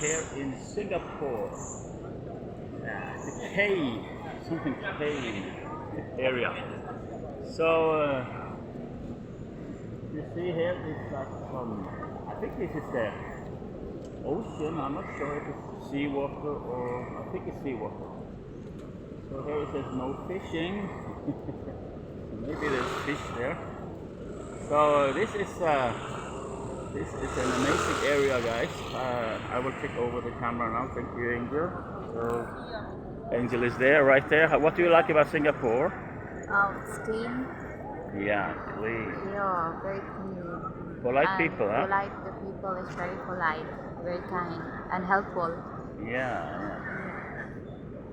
here in Singapore. The Qay, something Qay area. So you see here it's like some, I think this is the ocean. I'm not sure if it's seawater or I think it's seawater. So here it says no fishing. Maybe there's fish there. So this is an amazing area, guys. I will take over the camera now. Thank you, Angel. So Angel is there, right there. What do you like about Singapore? It's clean. Yeah, clean. Yeah, very clean. Polite people, huh? Polite. The people is very polite, very kind, and helpful. Yeah.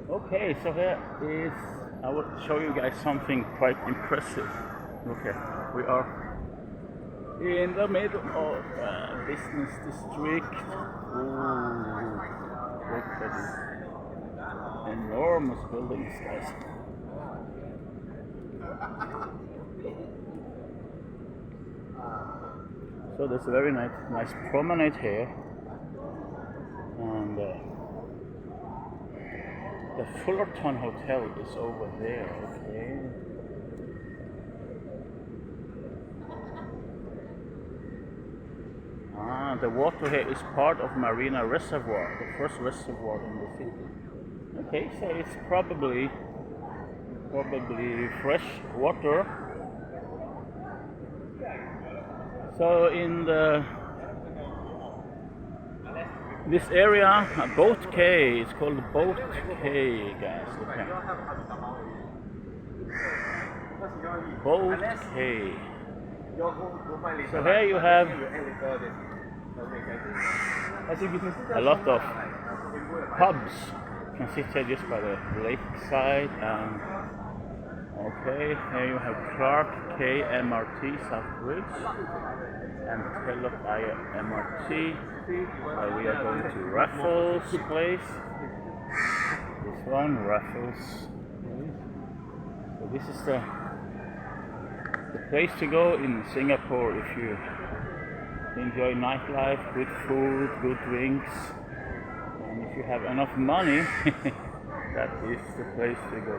Okay, so here is. I will show you guys something quite impressive. Okay, we are in the middle of a business district. Ooh, look at these enormous buildings, guys. So there's a very nice promenade here, and the Fullerton Hotel is over there. Okay. The water here is part of Marina Reservoir, the first reservoir in the city. Okay, so it's probably fresh water. So in this area, Boat Qay, it's called Boat Qay, guys. Okay. Boat Qay. So here you have a lot of pubs. You can sit here just by the lakeside. Okay, here you have Clark Quay MRT South Bridge and Telok MRT. We are going to Raffles place. This one, Raffles. So this is the place to go in Singapore if you enjoy nightlife, good food, good drinks, and if you have enough money, that is the place to go.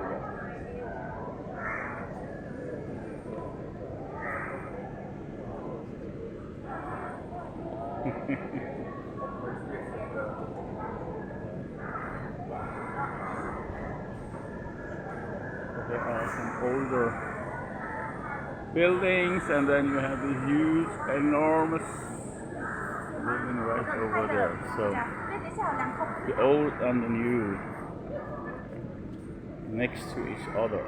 There are some older buildings, and then you have the huge, enormous building right over there. So the old and the new next to each other.